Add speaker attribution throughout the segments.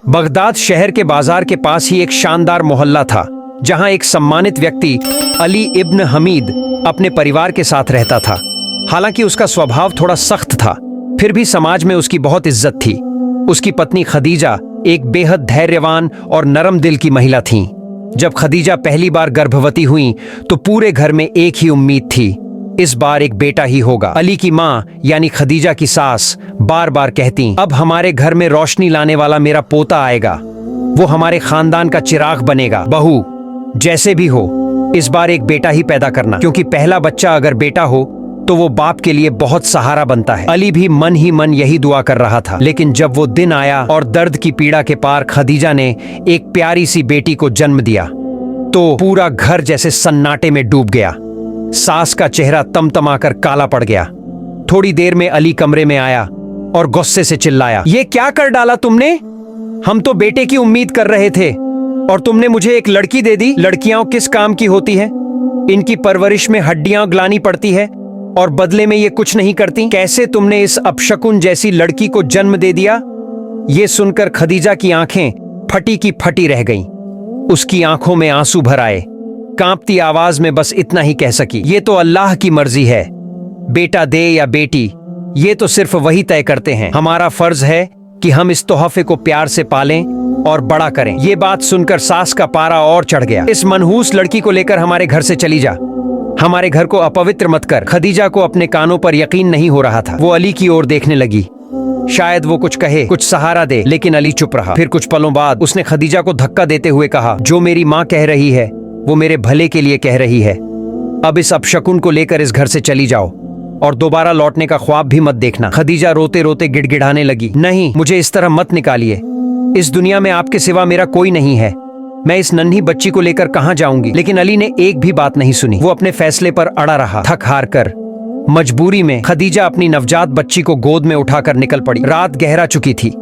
Speaker 1: Baghdad शहर के बाजार के पास ही एक शानदार मोहल्ला था, जहां एक सम्मानित व्यक्ति अली इब्न हमीद अपने परिवार के साथ रहता था। हालांकि उसका स्वभाव थोड़ा सख्त था, फिर भी समाज में उसकी बहुत इज्जत थी। उसकी पत्नी खदीजा एक बेहद धैर्यवान और नरम दिल की महिला थीं। जब खदीजा पहली बार गर्भवती हुई तो पूरे घर में एक ही उम्मीद थी, इस बार एक बेटा ही होगा। अली की माँ यानी खदीजा की सास बार बार कहती, अब हमारे घर में रोशनी लाने वाला मेरा पोता आएगा, वो हमारे खानदान का चिराग बनेगा। बहू, जैसे भी हो इस बार एक बेटा ही पैदा करना, क्योंकि पहला बच्चा अगर बेटा हो तो वो बाप के लिए बहुत सहारा बनता है। अली भी मन ही मन यही दुआ कर रहा था। लेकिन जब वो दिन आया और दर्द की पीड़ा के पार खदीजा ने एक प्यारी सी बेटी को जन्म दिया, तो पूरा घर जैसे सन्नाटे में डूब गया। सास का चेहरा तमतमाकर काला पड़ गया। थोड़ी देर में अली कमरे में आया और गुस्से से चिल्लाया, ये क्या कर डाला तुमने? हम तो बेटे की उम्मीद कर रहे थे और तुमने मुझे एक लड़की दे दी। लड़कियां किस काम की होती हैं? इनकी परवरिश में हड्डियां गलानी पड़ती है और बदले में ये कुछ नहीं करती। कैसे तुमने इस अपशकुन जैसी लड़की को जन्म दे दिया? ये सुनकर खदीजा की आंखें फटी की फटी रह गईं। उसकी आंखों में आंसू भर आए। कांपती आवाज में बस इतना ही कह सकी, ये तो अल्लाह की मर्जी है, बेटा दे या बेटी ये तो सिर्फ वही तय करते हैं। हमारा फर्ज है कि हम इस तोहफे को प्यार से पालें और बड़ा करें। ये बात सुनकर सास का पारा और चढ़ गया। इस मनहूस लड़की को लेकर हमारे घर से चली जा, हमारे घर को अपवित्र मत कर। खदीजा को अपने कानों पर यकीन नहीं हो रहा था। वो अली की ओर देखने लगी, शायद वो कुछ कहे, कुछ सहारा दे, लेकिन अली चुप रहा। फिर कुछ पलों बाद उसने खदीजा को धक्का देते हुए कहा, जो मेरी माँ कह रही है वो मेरे भले के लिए कह रही है। अब इस अपशकुन को लेकर इस घर से चली जाओ और दोबारा लौटने का ख्वाब भी मत देखना। खदीजा रोते रोते गिड़गिड़ाने लगी, नहीं, मुझे इस तरह मत निकालिए। इस दुनिया में आपके सिवा मेरा कोई नहीं है। मैं इस नन्ही बच्ची को लेकर कहां जाऊंगी? लेकिन अली ने एक भी बात नहीं सुनी। वो अपने फैसले पर अड़ा रहा। थक हार कर मजबूरी में खदीजा अपनी नवजात बच्ची को गोद में उठाकर निकल पड़ी। रात गहरा चुकी थी।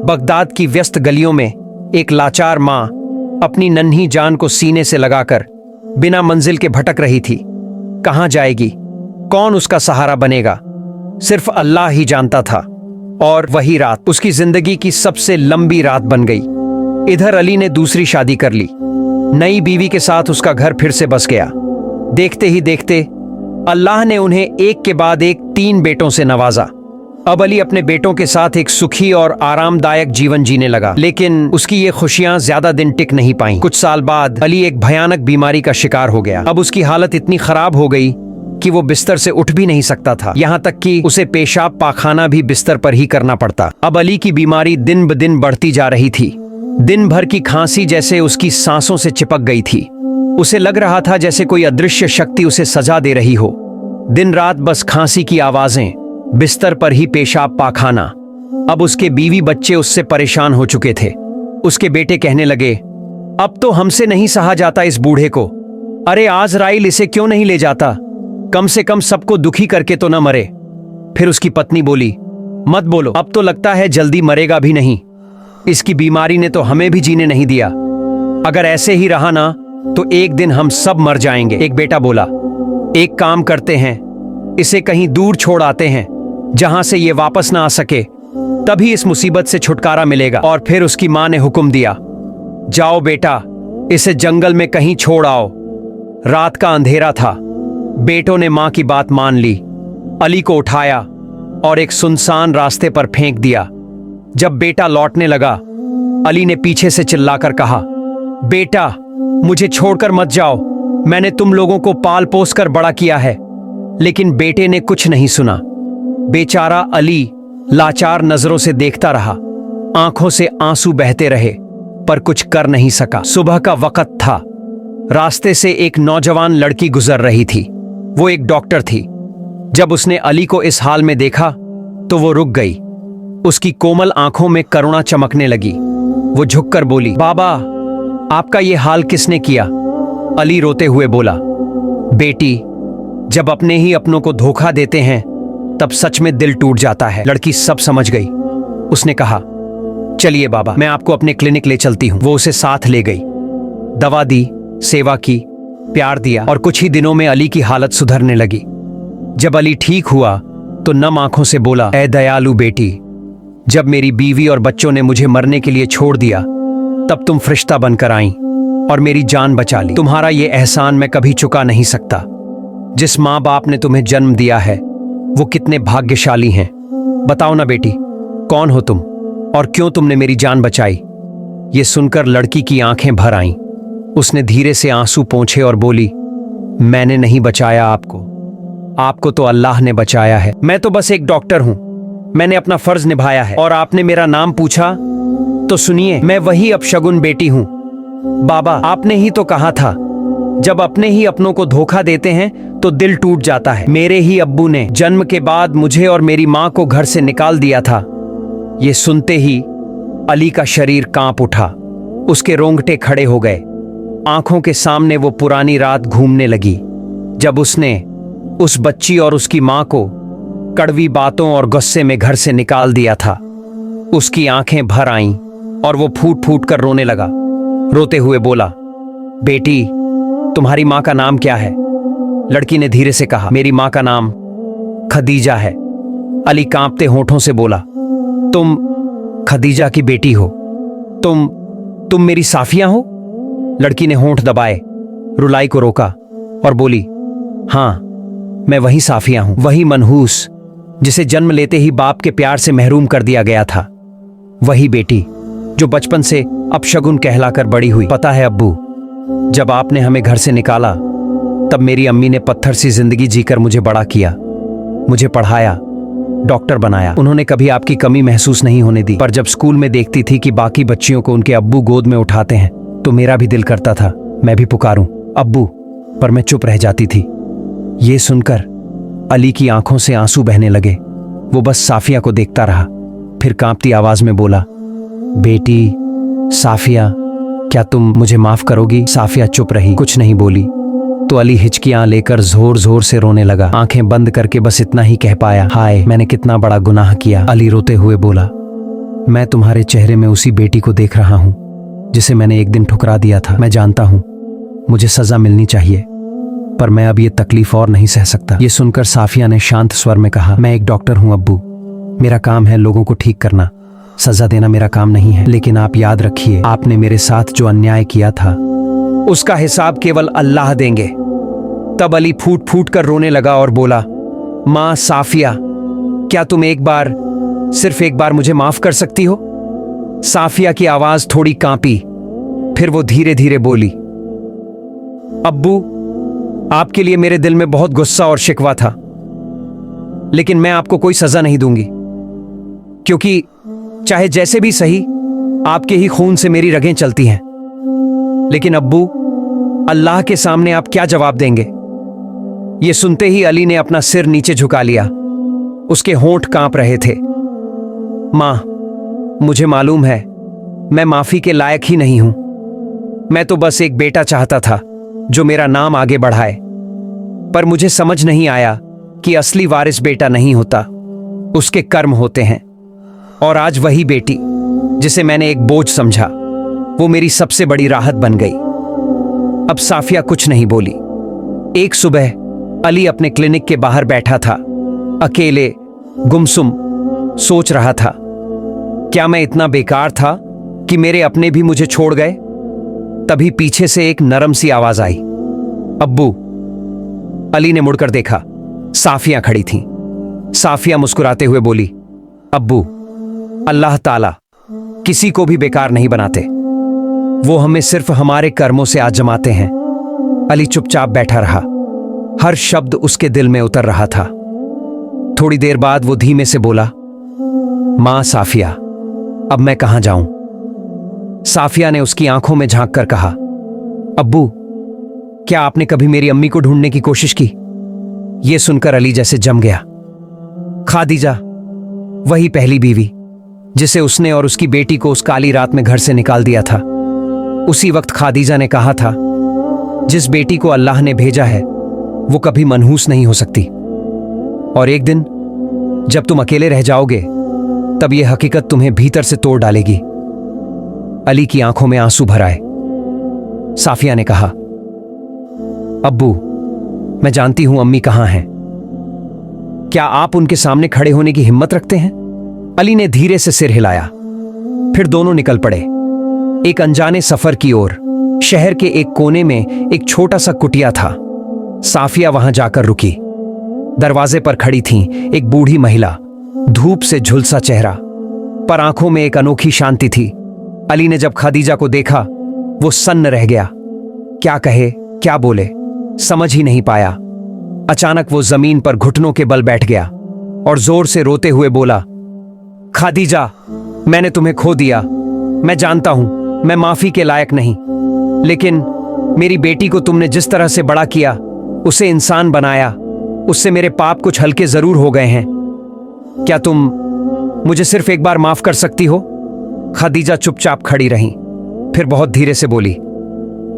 Speaker 1: बगदाद की व्यस्त गलियों में एक लाचार माँ अपनी नन्ही जान को सीने से लगाकर बिना मंजिल के भटक रही थी। कहां जाएगी? कौन उसका सहारा बनेगा? सिर्फ अल्लाह ही जानता था। और वही रात उसकी जिंदगी की सबसे लंबी रात बन गई। इधर अली ने दूसरी शादी कर ली। नई बीवी के साथ उसका घर फिर से बस गया। देखते ही देखते अल्लाह ने उन्हें एक के बाद एक 3 बेटों से नवाजा। अब अली अपने बेटों के साथ एक सुखी और आरामदायक जीवन जीने लगा। लेकिन उसकी ये खुशियां ज्यादा दिन टिक नहीं पाईं। कुछ साल बाद अली एक भयानक बीमारी का शिकार हो गया। अब उसकी हालत इतनी खराब हो गई कि वो बिस्तर से उठ भी नहीं सकता था। यहाँ तक कि उसे पेशाब पाखाना भी बिस्तर पर ही करना पड़ता। अब अली की बीमारी दिन ब दिन बढ़ती जा रही थी। दिन भर की खांसी जैसे उसकी सांसों से चिपक गई थी। उसे लग रहा था जैसे कोई अदृश्य शक्ति उसे सजा दे रही हो। दिन रात बस खांसी की आवाजें, बिस्तर पर ही पेशाब पाखाना। अब उसके बीवी बच्चे उससे परेशान हो चुके थे। उसके बेटे कहने लगे, अब तो हमसे नहीं सहा जाता इस बूढ़े को। अरे आजराइल इसे क्यों नहीं ले जाता? कम से कम सबको दुखी करके तो न मरे। फिर उसकी पत्नी बोली, मत बोलो, अब तो लगता है जल्दी मरेगा भी नहीं। इसकी बीमारी ने तो हमें भी जीने नहीं दिया। अगर ऐसे ही रहा ना तो एक दिन हम सब मर जाएंगे। एक बेटा बोला, एक काम करते हैं, इसे कहीं दूर छोड़ आते हैं जहां से ये वापस ना आ सके, तभी इस मुसीबत से छुटकारा मिलेगा। और फिर उसकी मां ने हुक्म दिया, जाओ बेटा, इसे जंगल में कहीं छोड़ आओ। रात का अंधेरा था। बेटों ने मां की बात मान ली। अली को उठाया और एक सुनसान रास्ते पर फेंक दिया। जब बेटा लौटने लगा, अली ने पीछे से चिल्लाकर कहा, बेटा मुझे छोड़कर मत जाओ, मैंने तुम लोगों को पाल पोस कर बड़ा किया है। लेकिन बेटे ने कुछ नहीं सुना। बेचारा अली लाचार नजरों से देखता रहा। आंखों से आंसू बहते रहे पर कुछ कर नहीं सका। सुबह का वक्त था। रास्ते से एक नौजवान लड़की गुजर रही थी। वो एक डॉक्टर थी। जब उसने अली को इस हाल में देखा तो वो रुक गई। उसकी कोमल आंखों में करुणा चमकने लगी। वो झुककर बोली, बाबा आपका ये हाल किसने किया? अली रोते हुए बोला, बेटी जब अपने ही अपनों को धोखा देते हैं तब सच में दिल टूट जाता है। लड़की सब समझ गई। उसने कहा, चलिए बाबा, मैं आपको अपने क्लिनिक ले चलती हूं। वो उसे साथ ले गई। दवा दी, सेवा की, प्यार दिया और कुछ ही दिनों में अली की हालत सुधरने लगी। जब अली ठीक हुआ तो नम आंखों से बोला, ऐ दयालु बेटी, जब मेरी बीवी और बच्चों ने मुझे मरने के लिए छोड़ दिया, तब तुम फरिश्ता बनकर आई और मेरी जान बचा ली। तुम्हारा ये एहसान मैं कभी चुका नहीं सकता। जिस माँ बाप ने तुम्हें जन्म दिया है वो कितने भाग्यशाली हैं। बताओ ना बेटी, कौन हो तुम और क्यों तुमने मेरी जान बचाई? ये सुनकर लड़की की आंखें भर आईं। उसने धीरे से आंसू पोंछे और बोली, मैंने नहीं बचाया आपको तो अल्लाह ने बचाया है। मैं तो बस एक डॉक्टर हूं, मैंने अपना फर्ज निभाया है। और आपने मेरा नाम पूछा तो सुनिए, मैं वही अपशगुन बेटी हूं। बाबा, आपने ही तो कहा था जब अपने ही अपनों को धोखा देते हैं तो दिल टूट जाता है। मेरे ही अब्बू ने जन्म के बाद मुझे और मेरी माँ को घर से निकाल दिया था। ये सुनते ही अली का शरीर कांप उठा। उसके रोंगटे खड़े हो गए। आंखों के सामने वो पुरानी रात घूमने लगी जब उसने उस बच्ची और उसकी माँ को कड़वी बातों और गुस्से में घर से निकाल दिया था। उसकी आंखें भर आईं और वो फूट फूट कर रोने लगा। रोते हुए बोला, बेटी, तुम्हारी माँ का नाम क्या है? लड़की ने धीरे से कहा, मेरी माँ का नाम खदीजा है। अली कांपते होठों से बोला, तुम खदीजा की बेटी हो? तुम मेरी साफिया हो? लड़की ने होंठ दबाए, रुलाई को रोका और बोली, हां, मैं वही साफिया हूं, वही मनहूस जिसे जन्म लेते ही बाप के प्यार से महरूम कर दिया गया था। वही बेटी जो बचपन से अपशगुन कहलाकर बड़ी हुई। पता है अब्बू, जब आपने हमें घर से निकाला तब मेरी अम्मी ने पत्थर सी जिंदगी जीकर मुझे बड़ा किया, मुझे पढ़ाया, डॉक्टर बनाया। उन्होंने कभी आपकी कमी महसूस नहीं होने दी। पर जब स्कूल में देखती थी कि बाकी बच्चियों को उनके अब्बू गोद में उठाते हैं तो मेरा भी दिल करता था मैं भी पुकारूं, अब्बू, पर मैं चुप रह जाती थी। ये सुनकर अली की आंखों से आंसू बहने लगे। वो बस साफिया को देखता रहा, फिर कांपती आवाज में बोला, बेटी साफिया, क्या तुम मुझे माफ करोगी? साफिया चुप रही, कुछ नहीं बोली। तो अली हिचकियां लेकर जोर जोर से रोने लगा। आंखें बंद करके बस इतना ही कह पाया, हाय, मैंने कितना बड़ा गुनाह किया। अली रोते हुए बोला, मैं तुम्हारे चेहरे में उसी बेटी को देख रहा हूं जिसे मैंने एक दिन ठुकरा दिया था। मैं जानता हूं मुझे सजा मिलनी चाहिए, पर मैं अब ये तकलीफ और नहीं सह सकता। ये सुनकर साफिया ने शांत स्वर में कहा, मैं एक डॉक्टर हूं अब्बू, मेरा काम है लोगों को ठीक करना, सजा देना मेरा काम नहीं है। लेकिन आप याद रखिए, आपने मेरे साथ जो अन्याय किया था उसका हिसाब केवल अल्लाह देंगे। तब अली फूट फूट कर रोने लगा और बोला, मां साफिया, क्या तुम सिर्फ एक बार मुझे माफ कर सकती हो? साफिया की आवाज थोड़ी कांपी, फिर वो धीरे धीरे बोली, अब्बू, आपके लिए मेरे दिल में बहुत गुस्सा और शिकवा था, लेकिन मैं आपको कोई सजा नहीं दूंगी, क्योंकि चाहे जैसे भी सही, आपके ही खून से मेरी रगें चलती हैं। लेकिन अब्बू, अल्लाह के सामने आप क्या जवाब देंगे? ये सुनते ही अली ने अपना सिर नीचे झुका लिया। उसके होंठ कांप रहे थे। मां, मुझे मालूम है मैं माफी के लायक ही नहीं हूं। मैं तो बस एक बेटा चाहता था जो मेरा नाम आगे बढ़ाए, पर मुझे समझ नहीं आया कि असली वारिस बेटा नहीं होता, उसके कर्म होते हैं। और आज वही बेटी जिसे मैंने एक बोझ समझा, वो मेरी सबसे बड़ी राहत बन गई। अब साफिया कुछ नहीं बोली। एक सुबह अली अपने क्लिनिक के बाहर बैठा था, अकेले, गुमसुम, सोच रहा था, क्या मैं इतना बेकार था कि मेरे अपने भी मुझे छोड़ गए? तभी पीछे से एक नरम सी आवाज आई, अब्बू। अली ने मुड़कर देखा, साफिया खड़ी थी। साफिया मुस्कुराते हुए बोली, अब्बू, अल्लाह ताला किसी को भी बेकार नहीं बनाते, वो हमें सिर्फ हमारे कर्मों से आजमाते हैं। अली चुपचाप बैठा रहा, हर शब्द उसके दिल में उतर रहा था। थोड़ी देर बाद वो धीमे से बोला, मां साफिया, अब मैं कहां जाऊं? साफिया ने उसकी आंखों में झांक कर कहा, अब्बू, क्या आपने कभी मेरी अम्मी को ढूंढने की कोशिश की? यह सुनकर अली जैसे जम गया। खादीजा, वही पहली बीवी जिसे उसने और उसकी बेटी को उस काली रात में घर से निकाल दिया था। उसी वक्त खादीजा ने कहा था, जिस बेटी को अल्लाह ने भेजा है वो कभी मनहूस नहीं हो सकती, और एक दिन जब तुम अकेले रह जाओगे तब यह हकीकत तुम्हें भीतर से तोड़ डालेगी। अली की आंखों में आंसू भर आए। साफिया ने कहा, अब्बू, मैं जानती हूं अम्मी कहां हैं। क्या आप उनके सामने खड़े होने की हिम्मत रखते हैं? अली ने धीरे से सिर हिलाया। फिर दोनों निकल पड़े, एक अनजाने सफर की ओर। शहर के एक कोने में एक छोटा सा कुटिया था। साफिया वहां जाकर रुकी। दरवाजे पर खड़ी थी एक बूढ़ी महिला, धूप से झुलसा चेहरा, पर आंखों में एक अनोखी शांति थी। अली ने जब खदीजा को देखा, वो सन्न रह गया। क्या कहे, क्या बोले, समझ ही नहीं पाया। अचानक वो जमीन पर घुटनों के बल बैठ गया और जोर से रोते हुए बोला, खदीजा, मैंने तुम्हें खो दिया। मैं जानता हूं मैं माफी के लायक नहीं, लेकिन मेरी बेटी को तुमने जिस तरह से बड़ा किया, उसे इंसान बनाया, उससे मेरे पाप कुछ हल्के जरूर हो गए हैं। क्या तुम मुझे सिर्फ एक बार माफ कर सकती हो? खदीजा चुपचाप खड़ी रही, फिर बहुत धीरे से बोली,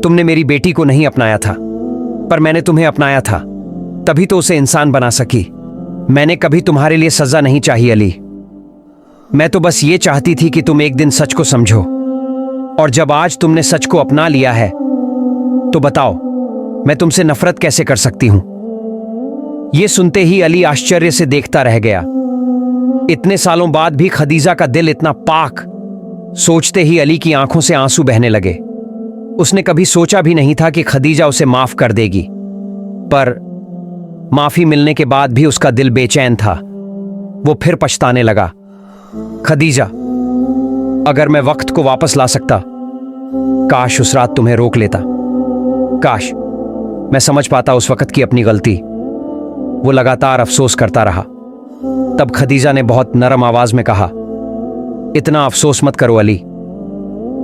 Speaker 1: तुमने मेरी बेटी को नहीं अपनाया था, पर मैंने तुम्हें अपनाया था, तभी तो उसे इंसान बना सकी। मैंने कभी तुम्हारे लिए सजा नहीं चाही अली। मैं तो बस ये चाहती थी कि तुम एक दिन सच को समझो, और जब आज तुमने सच को अपना लिया है, तो बताओ मैं तुमसे नफरत कैसे कर सकती हूं? यह सुनते ही अली आश्चर्य से देखता रह गया। इतने सालों बाद भी खदीजा का दिल इतना पाक। सोचते ही अली की आंखों से आंसू बहने लगे। उसने कभी सोचा भी नहीं था कि खदीजा उसे माफ कर देगी, पर माफी मिलने के बाद भी उसका दिल बेचैन था। वो फिर पछताने लगा। खदीजा, अगर मैं वक्त को वापस ला सकता, काश उस रात तुम्हें रोक लेता। काश मैं समझ पाता उस वक्त की अपनी गलती। वो लगातार अफसोस करता रहा। तब खदीजा ने बहुत नरम आवाज में कहा, इतना अफसोस मत करो अली।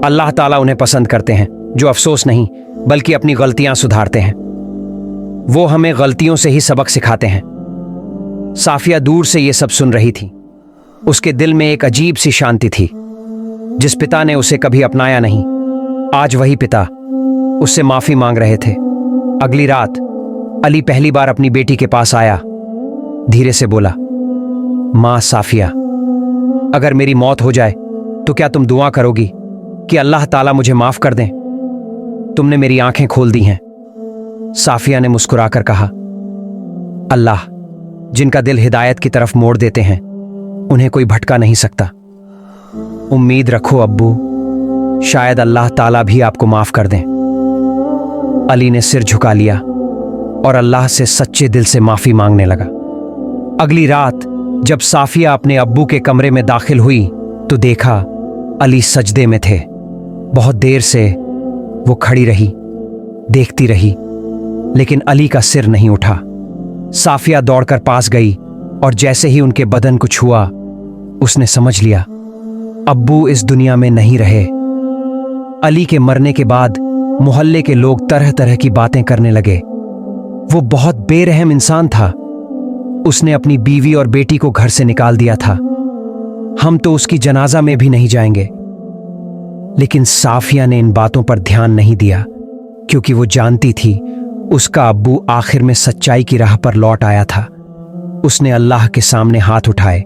Speaker 1: अल्लाह ताला उन्हें पसंद करते हैं जो अफसोस नहीं बल्कि अपनी गलतियां सुधारते हैं। वो हमें गलतियों से ही सबक सिखाते हैं। साफिया दूर से ये सब सुन रही थी। उसके दिल में एक अजीब सी शांति थी। जिस पिता ने उसे कभी अपनाया नहीं, आज वही पिता उससे माफी मांग रहे थे। अगली रात अली पहली बार अपनी बेटी के पास आया। धीरे से बोला, मां साफिया, अगर मेरी मौत हो जाए तो क्या तुम दुआ करोगी कि अल्लाह ताला मुझे माफ कर दें? तुमने मेरी आंखें खोल दी हैं। साफिया ने मुस्कुराकर कहा, अल्लाह जिनका दिल हिदायत की तरफ मोड़ देते हैं, उन्हें कोई भटका नहीं सकता। उम्मीद रखो अब्बू, शायद अल्लाह ताला भी आपको माफ कर दें। अली ने सिर झुका लिया और अल्लाह से सच्चे दिल से माफी मांगने लगा। अगली रात जब साफिया अपने अब्बू के कमरे में दाखिल हुई तो देखा अली सजदे में थे। बहुत देर से वो खड़ी रही, देखती रही, लेकिन अली का सिर नहीं उठा। साफिया दौड़कर पास गई और जैसे ही उनके बदन को छुआ, उसने समझ लिया अब्बू इस दुनिया में नहीं रहे। अली के मरने के बाद मोहल्ले के लोग तरह तरह की बातें करने लगे। वो बहुत बेरहम इंसान था। उसने अपनी बीवी और बेटी को घर से निकाल दिया था। हम तो उसकी जनाजा में भी नहीं जाएंगे। लेकिन साफिया ने इन बातों पर ध्यान नहीं दिया, क्योंकि वो जानती थी उसका अब्बू आखिर में सच्चाई की राह पर लौट आया था। उसने अल्लाह के सामने हाथ उठाए,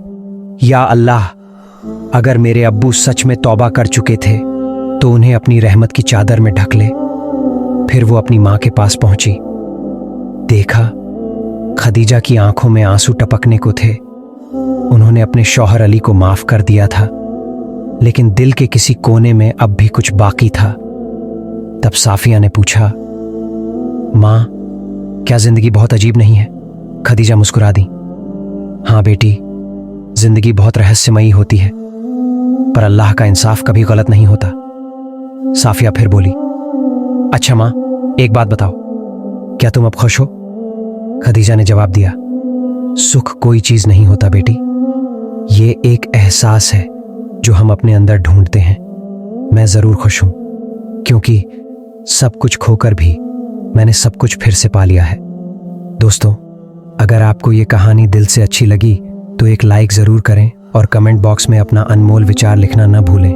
Speaker 1: या अल्लाह, अगर मेरे अब्बू सच में तौबा कर चुके थे तो उन्हें अपनी रहमत की चादर में ढक ले। फिर वो अपनी मां के पास पहुंची। देखा खदीजा की आंखों में आंसू टपकने को थे। उन्होंने अपने शौहर अली को माफ कर दिया था, लेकिन दिल के किसी कोने में अब भी कुछ बाकी था। तब साफिया ने पूछा, मां, क्या जिंदगी बहुत अजीब नहीं है? खदीजा मुस्कुरा दी। हाँ बेटी, जिंदगी बहुत रहस्यमयी होती है, पर अल्लाह का इंसाफ कभी गलत नहीं होता। साफिया फिर बोली, अच्छा मां, एक बात बताओ, क्या तुम अब खुश हो? खदीजा ने जवाब दिया, सुख कोई चीज नहीं होता बेटी, ये एक एहसास है जो हम अपने अंदर ढूंढते हैं। मैं जरूर खुश हूं, क्योंकि सब कुछ खोकर भी मैंने सब कुछ फिर से पा लिया है। दोस्तों, अगर आपको ये कहानी दिल से अच्छी लगी तो एक लाइक जरूर करें और कमेंट बॉक्स में अपना अनमोल विचार लिखना न भूलें।